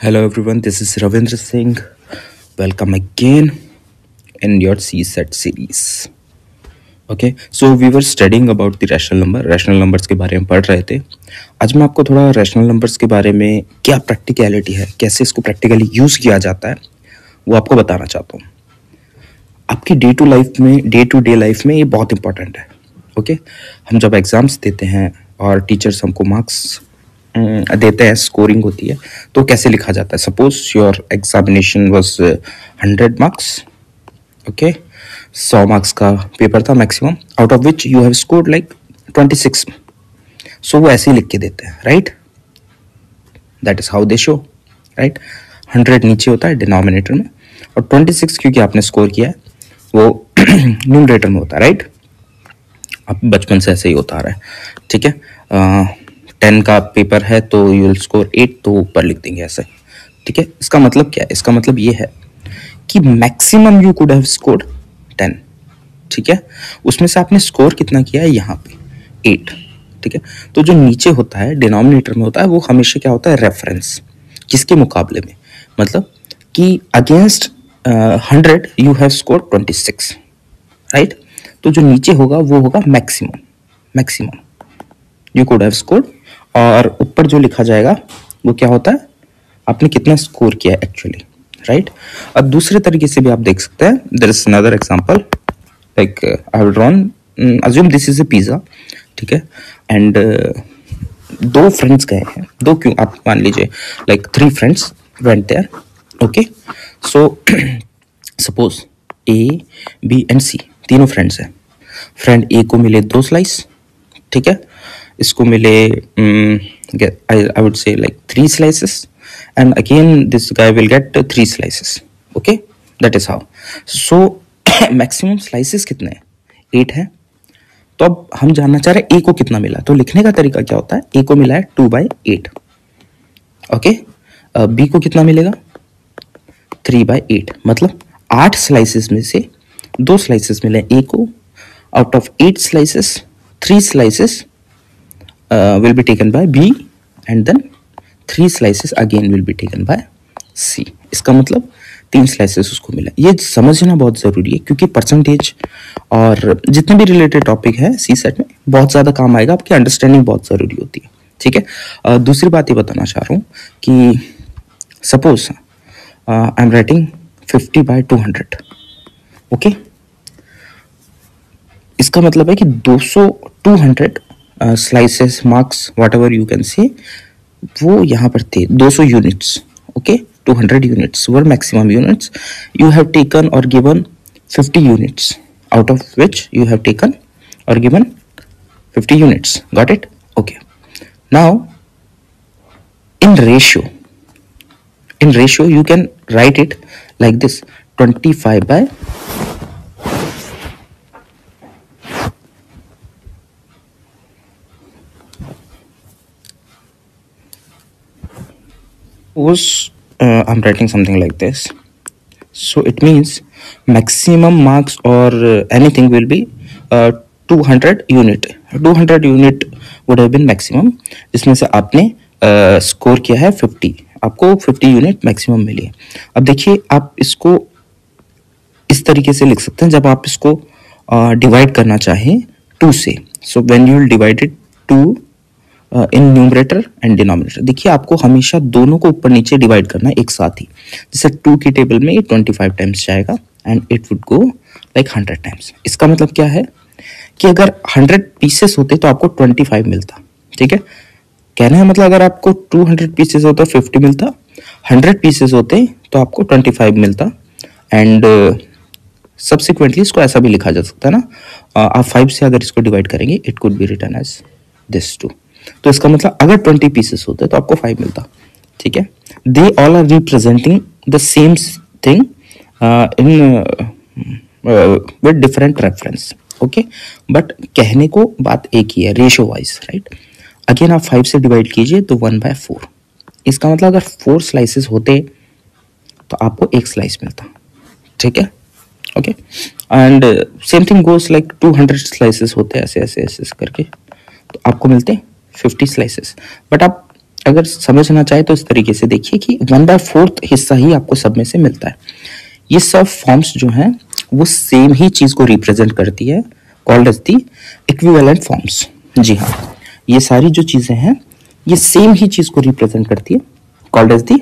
Hello everyone, this is Ravindra Singh. Welcome again in your CSET series. Okay, so we were studying about the rational number. Rational numbers के बारे में पढ़ रहे थे. आज मैं आपको थोड़ा rational numbers के बारे में क्या प्रैक्टिकलिटी है, कैसे इसको प्रैक्टिकली यूज़ किया जाता है, वो आपको बताना चाहता हूँ. आपकी डे टू डे लाइफ में ये बहुत इंपॉर्टेंट है. ओके, हम जब एग्ज़ाम्स देते हैं और टीचर्स हमको मार्क्स देते हैं, स्कोरिंग होती है, तो कैसे लिखा जाता है. Suppose your examination was 100 marks. Okay, 100 marks का पेपर था maximum, out of which you have scored like 26. सो वो ऐसे ही लिख के देते हैं, right. That is how they show, right. 100 नीचे होता है डिनोमिनेटर में, और 26 क्योंकि आपने स्कोर किया है वो न्यूमरेटर में होता है, राइट. अब बचपन से ऐसे ही होता आ रहा है, ठीक है. 10 का पेपर है तो यू विल स्कोर 8, तो ऊपर लिख देंगे ऐसे, ठीक है. इसका मतलब क्या है? इसका मतलब ये है कि maximum you could have scored 10, ठीक है. उसमें से आपने स्कोर कितना किया है? यहाँ पे 8, ठीक है. तो जो नीचे होता है डिनोमिनेटर में होता है, वो हमेशा क्या होता है? रेफरेंस. किसके मुकाबले में? मतलब कि against 100 you have scored 26, right. तो जो नीचे होगा वो होगा maximum you could have scored, और ऊपर जो लिखा जाएगा वो क्या होता है? आपने कितना स्कोर किया है एक्चुअली, राइट. अब दूसरे तरीके से भी आप देख सकते हैं. There is another example, like I have drawn, assume this is a pizza, ठीक है. एंड दो फ्रेंड्स गए हैं, दो क्यों आप मान लीजिए, like 3 friends went there. Okay, so suppose A, B and C तीनों फ्रेंड्स हैं. फ्रेंड ए को मिले 2 स्लाइस, ठीक है. इसको मिले I would say like 3 slices, and again this guy will get 3 slices. Okay, that is how. So maximum slices कितने हैं? 8 है. तो अब हम जानना चाह रहे हैं ए को कितना मिला. तो लिखने का तरीका क्या होता है? ए को मिला है 2/8. ओके, बी को कितना मिलेगा? 3/8. मतलब 8 स्लाइसेस में से 2 स्लाइसेस मिले ए को. Out of 8 slices 3 slices will be taken by B, and then 3 slices again will be taken by C. इसका मतलब 3 slices उसको मिला. ये समझना बहुत ज़रूरी है, क्योंकि परसेंटेज और जितने भी रिलेटेड टॉपिक है सी सेट में बहुत ज़्यादा काम आएगा. आपकी अंडरस्टैंडिंग बहुत ज़रूरी होती है, ठीक है. दूसरी बात ये बताना चाह रहा हूँ कि suppose I am writing 50/200. Okay, इसका मतलब है कि 200 slices, marks, whatever you can see, वो यहाँ पर थे 200 units. Okay, 200 units were maximum units. You have taken और given 50 units, out of which you have taken और given 50 units. Got it? Okay. Now in ratio you can write it like this: 25 by I'm writing something like this. So it means maximum marks or anything will be 200 unit. 200 unit would have been maximum. जिसमें से आपने score किया है 50. आपको 50 unit maximum मिली है. अब देखिए, आप इसको इस तरीके से लिख सकते हैं जब आप इसको डिवाइड करना चाहें 2 से. So when you will divide it 2 in numerator and denominator. देखिए, आपको हमेशा दोनों को ऊपर नीचे डिवाइड करना है एक साथ ही. जैसे 2 की टेबल में 25 टाइम्स जाएगा and it would go like 100 times. इसका मतलब क्या है कि अगर 100 पीसेस होते तो आपको 25 मिलता, ठीक है. कहने का मतलब अगर आपको 200 पीसेस होता 50 मिलता, 100 पीसेस होते तो आपको 25 मिलता. एंड सब्सिक्वेंटली इसको ऐसा भी लिखा जा सकता है ना, आप 5 से अगर इसको डिवाइड करेंगे it could be written as this 2. तो इसका मतलब अगर 20 पीसेस होते तो आपको 5 मिलता, ठीक है. They all are representing the same thing in with different reference. Okay, but कहने को बात एक ही है, रेशियो वाइज, राइट. अगेन आप 5 से डिवाइड कीजिए तो 1/4. इसका मतलब अगर 4 स्लाइसेस होते तो आपको 1 स्लाइस मिलता, ठीक है. Okay, and same thing goes like 200 slices होते ऐसे ऐसे ऐसे करके, तो आपको मिलते 50 स्लाइसेस. बट आप अगर समझना चाहे तो इस तरीके से देखिए कि 1/4 हिस्सा ही आपको सब में से मिलता है। ये सब फॉर्म्स जो हैं वो सेम ही चीज को रिप्रेजेंट करती है, called as the equivalent forms. जी हाँ, ये सारी जो चीजें हैं ये सेम ही चीज को रिप्रेजेंट करती है, called as the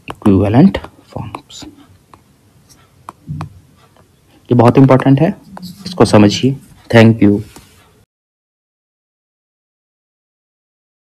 equivalent forms. ये बहुत इंपॉर्टेंट है, इसको समझिए। Thank you.